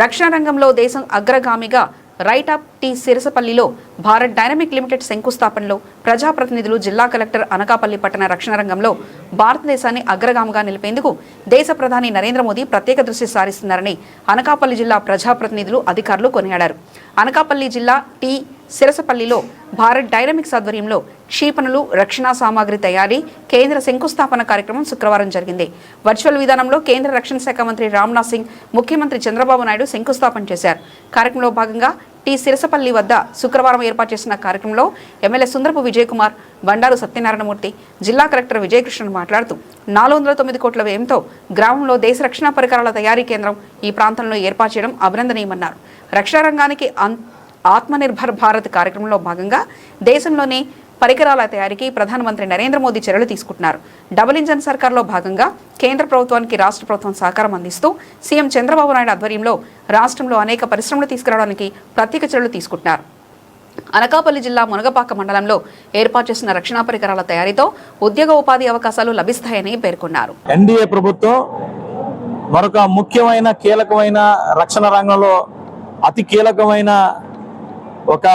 రక్షణ రంగంలో దేశం అగ్రగామిగా రైట్ అప్ టీ సిరసపల్లిలో భారత్ డైనమిక్ లిమిటెడ్ శంకుస్థాపనలో ప్రజాప్రతినిధులు జిల్లా కలెక్టర్ అనకాపల్లి పట్టణ రక్షణ రంగంలో భారతదేశాన్ని అగ్రగామిగా నిలిపేందుకు దేశ ప్రధాని నరేంద్ర మోదీ ప్రత్యేక దృష్టి సారిస్తున్నారని అనకాపల్లి జిల్లా ప్రజాప్రతినిధులు అధికారులు కొనియాడారు. అనకాపల్లి జిల్లా టీ సిరసపల్లిలో భారత్ డైనమిక్స్ ఆధ్వర్యంలో క్షిపణులు, రక్షణ సామాగ్రి తయారీ కేంద్ర శంకుస్థాపన కార్యక్రమం శుక్రవారం జరిగింది. వర్చువల్ విధానంలో కేంద్ర రక్షణ శాఖ మంత్రి రాజ్నాథ్ సింగ్, ముఖ్యమంత్రి చంద్రబాబు నాయుడు శంకుస్థాపన చేశారు. కార్యక్రమంలో భాగంగా టీ సిరసపల్లి వద్ద శుక్రవారం ఏర్పాటు చేసిన కార్యక్రమంలో ఎమ్మెల్యే సుందరపు విజయ్ కుమార్, బండారు సత్యనారాయణమూర్తి, జిల్లా కలెక్టర్ విజయకృష్ణన్ మాట్లాడుతూ 409 కోట్ల వ్యయంతో గ్రామంలో దేశ రక్షణ పరికరాల తయారీ కేంద్రం ఈ ప్రాంతంలో ఏర్పాటు చేయడం అభినందనీయమన్నారు. రక్షణ రంగానికి ఆత్మనిర్భర్ భారత్ కార్యక్రమంలో భాగంగా దేశంలోనే పరికరాల తయారీకి ప్రధానమంత్రి నరేంద్ర మోదీ చర్యలు తీసుకుంటున్నారు. డబుల్ ఇంజన్ సర్కార్లో భాగంగా కేంద్ర ప్రభుత్వానికి రాష్ట్ర ప్రభుత్వం సహకారం అందిస్తూ సీఎం చంద్రబాబు నాయుడు ఆధ్వర్యంలో రాష్ట్రంలో అనేక పరిశ్రమలు తీసుకురావడానికి ప్రత్యేక చర్యలు తీసుకుంటున్నారు. అనకాపల్లి జిల్లా మునగపాక మండలంలో ఏర్పాటు చేసిన రక్షణ పరికరాల తయారీతో ఉద్యోగ ఉపాధి అవకాశాలు లభిస్తాయని పేర్కొన్నారు. ఎన్డీఏ ప్రభుత్వం మరొక ముఖ్యమైన కీలకమైన రక్షణ రంగంలో అతి కీలకమైన ఒక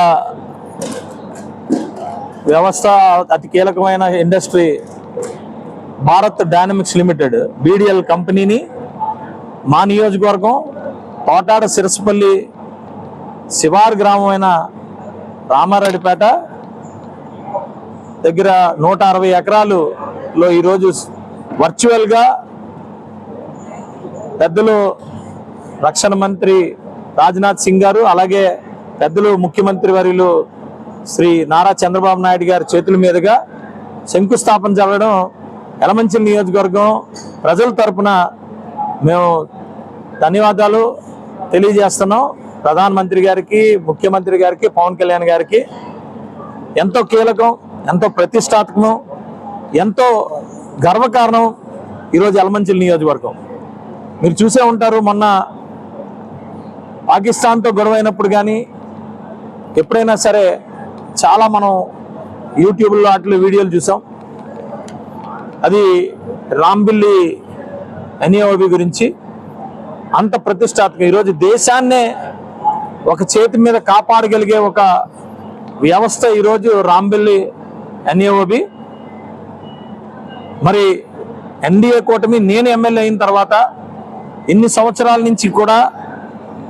వ్యవస్థ, అతి కీలకమైన industry Bharat dynamics limited BDL కంపెనీని మా నియోజకవర్గం తోటాడ సిరసపల్లి శివారు గ్రామమైన రామారెడ్డిపేట దగ్గర 160 ఎకరాలులో ఈరోజు వర్చువల్గా పెద్దలు రక్షణ మంత్రి రాజ్నాథ్ సింగ్ గారు, అలాగే పెద్దలు ముఖ్యమంత్రి వర్యులు శ్రీ నారా చంద్రబాబు నాయుడు గారి చేతుల మీదుగా శంకుస్థాపన జరగడం యలమంచిలి నియోజకవర్గం ప్రజల తరపున మేము ధన్యవాదాలు తెలియజేస్తున్నాం. ప్రధానమంత్రి గారికి, ముఖ్యమంత్రి గారికి, పవన్ కళ్యాణ్ గారికి ఎంతో కీలకం, ఎంతో ప్రతిష్టాత్మకం, ఎంతో గర్వకారణం ఈరోజు యలమంచిలి నియోజకవర్గం. మీరు చూసే ఉంటారు, మొన్న పాకిస్తాన్తో గొడవైనప్పుడు కానీ ఎప్పుడైనా సరే చాలా మనం యూట్యూబ్లో అట్లా వీడియోలు చూసాం. అది రాంబిల్లి ఎన్ఏఓబి గురించి అంత ప్రతిష్టాత్మక ఈరోజు దేశాన్నే ఒక చేతి మీద కాపాడగలిగే ఒక వ్యవస్థ ఈరోజు రాంబిల్లి ఎన్ఏఓబి. మరి ఎన్డీఏ కూటమి నేను ఎమ్మెల్యే అయిన తర్వాత ఇన్ని సంవత్సరాల నుంచి కూడా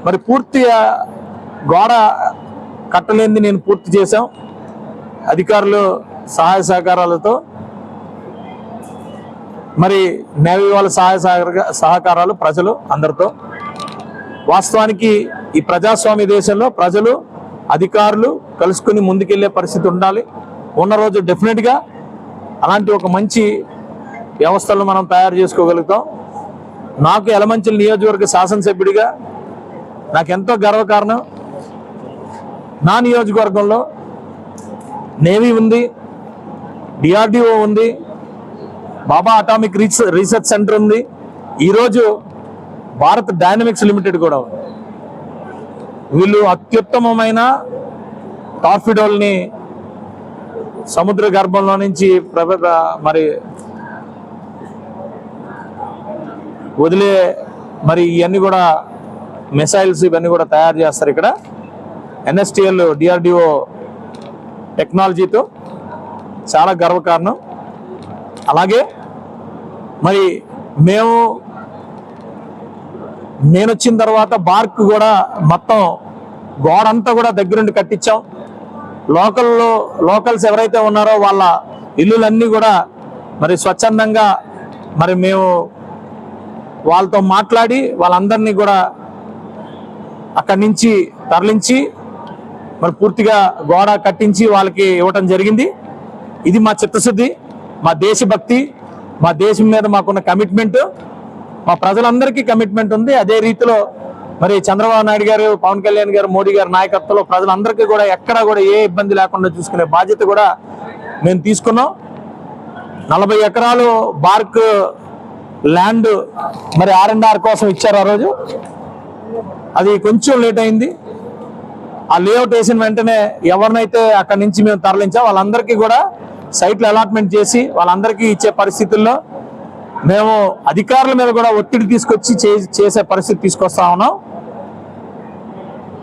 మరి పూర్తిగా గోడ కట్టలేనిది నేను పూర్తి చేశాం. అధికారులు సహాయ సహకారాలతో, మరి నేవీ వాళ్ళ సహాయ సహకారాలు, ప్రజలు అందరితో. వాస్తవానికి ఈ ప్రజాస్వామ్య దేశంలో ప్రజలు, అధికారులు కలుసుకుని ముందుకెళ్లే పరిస్థితి ఉండాలి. ఉన్న రోజు డెఫినెట్గా అలాంటి ఒక మంచి వ్యవస్థలను మనం తయారు చేసుకోగలుగుతాం. నాకు యలమంచిలి నియోజకవర్గ శాసనసభ్యుడిగా నాకెంతో గర్వకారణం. నా నియోజకవర్గంలో నేవీ ఉంది, డిఆర్డిఓ ఉంది, బాబా అటామిక్ రీసెర్చ్ సెంటర్ ఉంది, ఈరోజు భారత్ డైనమిక్స్ లిమిటెడ్ కూడా ఉంది. వీళ్ళు అత్యుత్తమమైన టార్పిడోల్ని సముద్ర గర్భంలో నుంచి మరి వదిలే మరి ఇవన్నీ కూడా మిసైల్స్ ఇవన్నీ కూడా తయారు చేస్తారు ఇక్కడ ఎన్ఎస్టిఎల్ డిఆర్డిఓ టెక్నాలజీతో. చాలా గర్వకారణం. అలాగే మరి నేను వచ్చిన తర్వాత బార్క్ కూడా మొత్తం గోడంతా కూడా దగ్గరుండి కట్టించాం. లోకల్స్ ఎవరైతే ఉన్నారో వాళ్ళ ఇల్లులన్నీ కూడా మరి స్వచ్ఛందంగా మరి మేము వాళ్ళతో మాట్లాడి వాళ్ళందరినీ కూడా అక్కడి నుంచి తరలించి మరి పూర్తిగా గోడ కట్టించి వాళ్ళకి ఇవ్వటం జరిగింది. ఇది మా చిత్తశుద్ధి, మా దేశభక్తి, మా దేశం మీద మాకున్న కమిట్మెంట్, మా ప్రజలందరికీ కమిట్మెంట్ ఉంది. అదే రీతిలో మరి చంద్రబాబు నాయుడు గారు, పవన్ కళ్యాణ్ గారు, మోడీ గారి నాయకత్వంలో ప్రజలందరికీ కూడా ఎక్కడా కూడా ఏ ఇబ్బంది లేకుండా చూసుకునే బాధ్యత కూడా మేము తీసుకున్నాం. 40 ఎకరాలు బార్క్ ల్యాండ్ మరి R&R కోసం ఇచ్చారు. ఆ రోజు అది కొంచెం లేట్ అయింది. ఆ లేఅవుట్ వేసిన వెంటనే ఎవరినైతే అక్కడి నుంచి మేము తరలించాం వాళ్ళందరికీ కూడా సైట్లు అలాట్మెంట్ చేసి వాళ్ళందరికీ ఇచ్చే పరిస్థితుల్లో మేము అధికారుల మీద కూడా ఒత్తిడి తీసుకొచ్చి చేసే పరిస్థితి తీసుకొస్తా ఉన్నాం.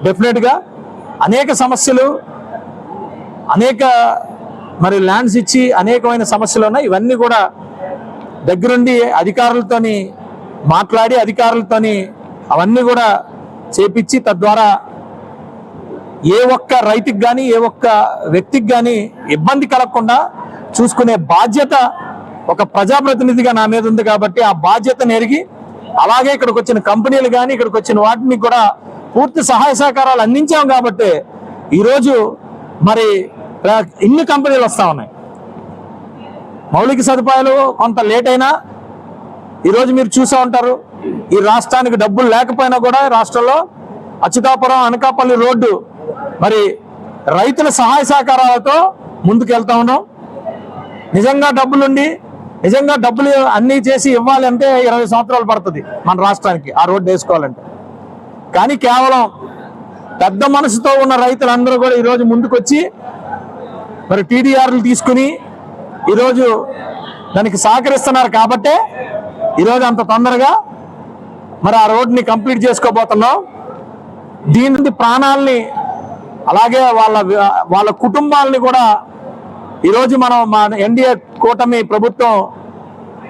డెఫినెట్గా అనేక సమస్యలు, అనేక మరి ల్యాండ్స్ ఇచ్చి అనేకమైన సమస్యలు ఉన్నాయి. ఇవన్నీ కూడా దగ్గరుండి అధికారులతోని మాట్లాడి అధికారులతోని అవన్నీ కూడా చేపించి తద్వారా ఏ ఒక్క రైతుకి కానీ ఏ ఒక్క వ్యక్తికి కానీ ఇబ్బంది కలగకుండా చూసుకునే బాధ్యత ఒక ప్రజాప్రతినిధిగా నా మీద ఉంది. కాబట్టి ఆ బాధ్యతను ఎరిగి అలాగే ఇక్కడికి వచ్చిన కంపెనీలు కానీ ఇక్కడికి వచ్చిన వాటిని కూడా పూర్తి సహాయ సహకారాలు అందించాం. కాబట్టి ఈరోజు మరి ఇన్ని కంపెనీలు వస్తూ ఉన్నాయి. మౌలిక సదుపాయాలు కొంత లేట్ అయినా ఈరోజు మీరు చూసా ఉంటారు, ఈ రాష్ట్రానికి డబ్బులు లేకపోయినా కూడా రాష్ట్రంలో అచ్యుతాపురం అనకాపల్లి రోడ్డు మరి రైతుల సహాయ సహకారాలతో ముందుకు వెళ్తా ఉన్నాం. నిజంగా డబ్బులు అన్నీ చేసి ఇవ్వాలంటే 20 సంవత్సరాలు పడుతుంది మన రాష్ట్రానికి ఆ రోడ్డు వేసుకోవాలంటే. కానీ కేవలం పెద్ద మనసుతో ఉన్న రైతులందరూ కూడా ఈరోజు ముందుకొచ్చి మరి టీడీఆర్లు తీసుకుని ఈరోజు దానికి సహకరిస్తున్నారు. కాబట్టే ఈరోజు అంత తొందరగా మరి ఆ రోడ్ని కంప్లీట్ చేసుకోబోతున్నాం. దీని నుండి ప్రాణాలని అలాగే వాళ్ళ కుటుంబాలని కూడా ఈరోజు మనం మా ఎన్డీఏ కూటమి ప్రభుత్వం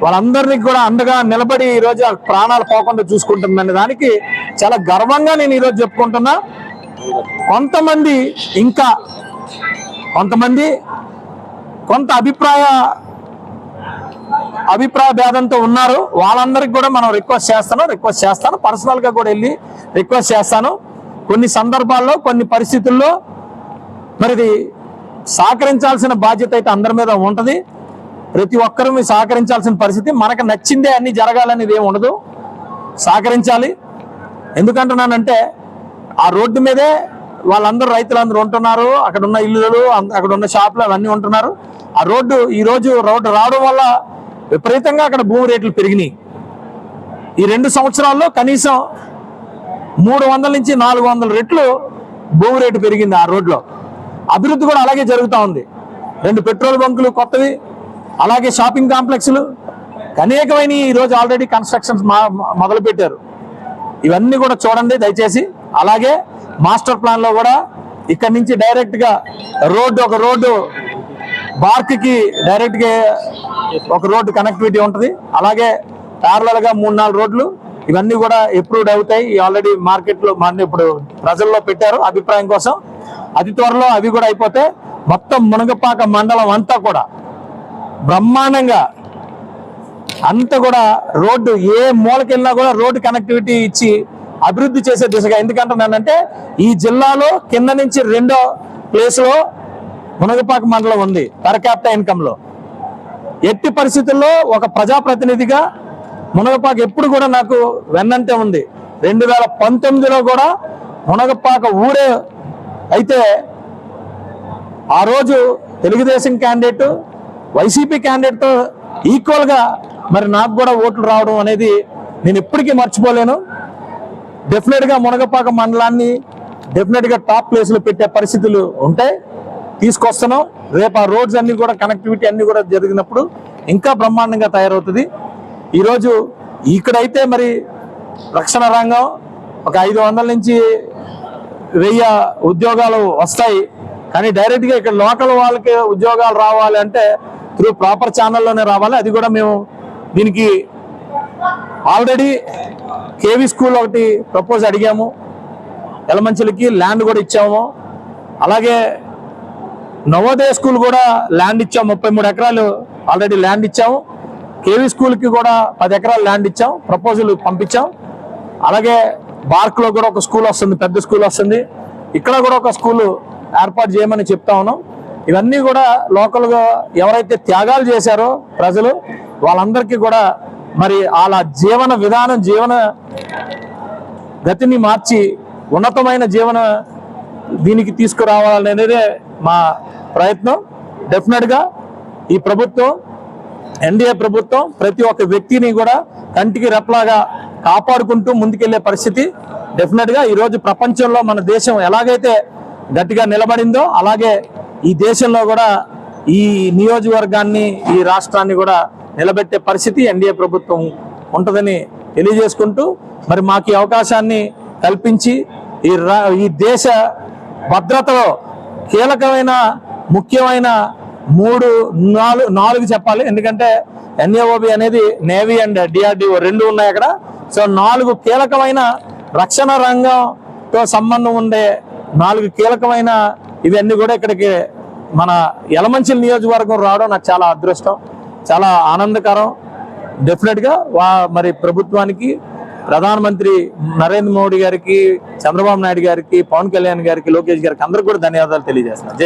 వాళ్ళందరినీ కూడా అండగా నిలబడి ఈరోజు ఆ ప్రాణాలు పోకుండా చూసుకుంటుందనే దానికి చాలా గర్వంగా నేను ఈరోజు చెప్పుకుంటున్నా. కొంతమంది కొంత అభిప్రాయ భేదంతో ఉన్నారు. వాళ్ళందరికీ కూడా మనం రిక్వెస్ట్ చేస్తాను, పర్సనల్గా కూడా వెళ్ళి రిక్వెస్ట్ చేస్తాను. కొన్ని సందర్భాల్లో కొన్ని పరిస్థితుల్లో మరి ఇది సహకరించాల్సిన బాధ్యత అయితే అందరి మీద ఉంటుంది. ప్రతి ఒక్కరూ సహకరించాల్సిన పరిస్థితి. మనకు నచ్చిందే అన్ని జరగాలనేది ఏమి ఉండదు, సహకరించాలి. ఎందుకంటున్నానంటే ఆ రోడ్డు మీదే వాళ్ళందరూ రైతులందరూ ఉంటున్నారు, అక్కడ ఉన్న ఇల్లులు అక్కడ ఉన్న షాపులు అవన్నీ ఉంటున్నారు. ఆ ఈరోజు రోడ్డు రావడం వల్ల విపరీతంగా అక్కడ భూమి రేట్లు పెరిగినాయి. ఈ 2 సంవత్సరాల్లో కనీసం 300 నుంచి 400 రెట్లు భూమి రేటు పెరిగింది ఆ రోడ్లో. అభివృద్ధి కూడా అలాగే జరుగుతూ ఉంది. 2 పెట్రోల్ బంకులు కొత్తవి, అలాగే షాపింగ్ కాంప్లెక్స్లు అనేకమైన ఈరోజు ఆల్రెడీ కన్స్ట్రక్షన్స్ మొదలు పెట్టారు. ఇవన్నీ కూడా చూడండి దయచేసి. అలాగే మాస్టర్ ప్లాన్లో కూడా ఇక్కడి నుంచి డైరెక్ట్గా ఒక రోడ్డు బార్క్కి డైరెక్ట్గా ఒక రోడ్డు కనెక్టివిటీ ఉంటుంది. అలాగే ప్యారలల్గా 3-4 రోడ్లు ఇవన్నీ కూడా అప్రూవ్డ్ అవుతాయి. ఆల్రెడీ మార్కెట్లో ఇప్పుడు ప్రజల్లో పెట్టారు అభిప్రాయం కోసం. అతి త్వరలో అవి కూడా అయిపోతే మొత్తం మునగపాక మండలం అంతా కూడా బ్రహ్మాండంగా అంతా కూడా రోడ్డు ఏ మూలకెళ్ళినా కూడా రోడ్డు కనెక్టివిటీ ఇచ్చి అభివృద్ధి చేసే దిశగా. ఎందుకంటే ఈ జిల్లాలో కింద నుంచి 2వ ప్లేస్లో మునగపాక మండలం ఉంది పర్ క్యాపిటల్ ఇన్కమ్లో. ఎట్టి పరిస్థితుల్లో ఒక ప్రజాప్రతినిధిగా మునగపాక ఎప్పుడు కూడా నాకు వెన్నంటే ఉంది. 2019లో కూడా మునగపాక ఊరే అయితే ఆ రోజు తెలుగుదేశం క్యాండిడేట్ వైసీపీ క్యాండిడేట్తో ఈక్వల్గా మరి నాకు కూడా ఓట్లు రావడం అనేది నేను ఎప్పటికీ మర్చిపోలేను. డెఫినెట్గా మునగపాక మండలాన్ని డెఫినెట్గా టాప్ ప్లేస్లో పెట్టే పరిస్థితులు ఉంటాయి, తీసుకొస్తున్నాం. రేపు ఆ రోడ్స్ అన్ని కూడా కనెక్టివిటీ అన్ని కూడా జరిగినప్పుడు ఇంకా బ్రహ్మాండంగా తయారవుతుంది. ఈరోజు ఇక్కడైతే మరి రక్షణ రంగం ఒక 500 నుంచి 1000 ఉద్యోగాలు వస్తాయి. కానీ డైరెక్ట్గా ఇక్కడ లోకల్ వాళ్ళకి ఉద్యోగాలు రావాలి అంటే త్రూ ప్రాపర్ ఛానల్లోనే రావాలి. అది కూడా మేము దీనికి ఆల్రెడీ కేవీ స్కూల్ ఒకటి ప్రపోజ్ అడిగాము, ఎలమంచిలకి ల్యాండ్ కూడా ఇచ్చాము. అలాగే నవోదయ స్కూల్ కూడా ల్యాండ్ ఇచ్చాము, 33 ఎకరాలు ఆల్రెడీ ల్యాండ్ ఇచ్చాము. కేవీ స్కూల్కి కూడా 10 ఎకరాలు ల్యాండ్ ఇచ్చాం, ప్రపోజల్ పంపించాం. అలాగే బార్క్లో కూడా ఒక స్కూల్ వస్తుంది, పెద్ద స్కూల్ వస్తుంది. ఇక్కడ కూడా ఒక స్కూల్ ఏర్పాటు చేయమని చెప్తా ఉన్నాం. ఇవన్నీ కూడా లోకల్గా ఎవరైతే త్యాగాలు చేశారో ప్రజలు వాళ్ళందరికీ కూడా మరి వాళ్ళ జీవన విధానం జీవన గతిని మార్చి ఉన్నతమైన జీవన దీనికి తీసుకురావాలనేదే మా ప్రయత్నం. డెఫినెట్గా ఈ ప్రభుత్వం ఎన్డీఏ ప్రభుత్వం ప్రతి ఒక్క వ్యక్తిని కూడా కంటికి రెప్పలాగా కాపాడుకుంటూ ముందుకెళ్లే పరిస్థితి. డెఫినెట్గా ఈరోజు ప్రపంచంలో మన దేశం ఎలాగైతే గట్టిగా నిలబడిందో అలాగే ఈ దేశంలో కూడా ఈ నియోజకవర్గాన్ని ఈ రాష్ట్రాన్ని కూడా నిలబెట్టే పరిస్థితి ఎన్డీఏ ప్రభుత్వం ఉంటుందని తెలియజేసుకుంటూ మరి మాకు ఈ అవకాశాన్ని కల్పించి ఈ దేశ భద్రతలో కీలకమైన ముఖ్యమైన నాలుగు చెప్పాలి. ఎందుకంటే ఎన్ఏఓబి అనేది నేవీ అండ్ డిఆర్డిఓ రెండు ఉన్నాయి అక్కడ. సో 4 కీలకమైన రక్షణ రంగంతో సంబంధం ఉండే 4 కీలకమైన ఇవన్నీ కూడా ఇక్కడికి మన యలమంచిలి నియోజకవర్గం రావడం నాకు చాలా అదృష్టం, చాలా ఆనందకరం. డెఫినెట్గా మరి ప్రభుత్వానికి, ప్రధానమంత్రి నరేంద్ర మోడీ గారికి, చంద్రబాబు నాయుడు గారికి, పవన్ కళ్యాణ్ గారికి, లోకేష్ గారికి అందరికీ కూడా ధన్యవాదాలు తెలియజేస్తున్నాను. జై హింద్.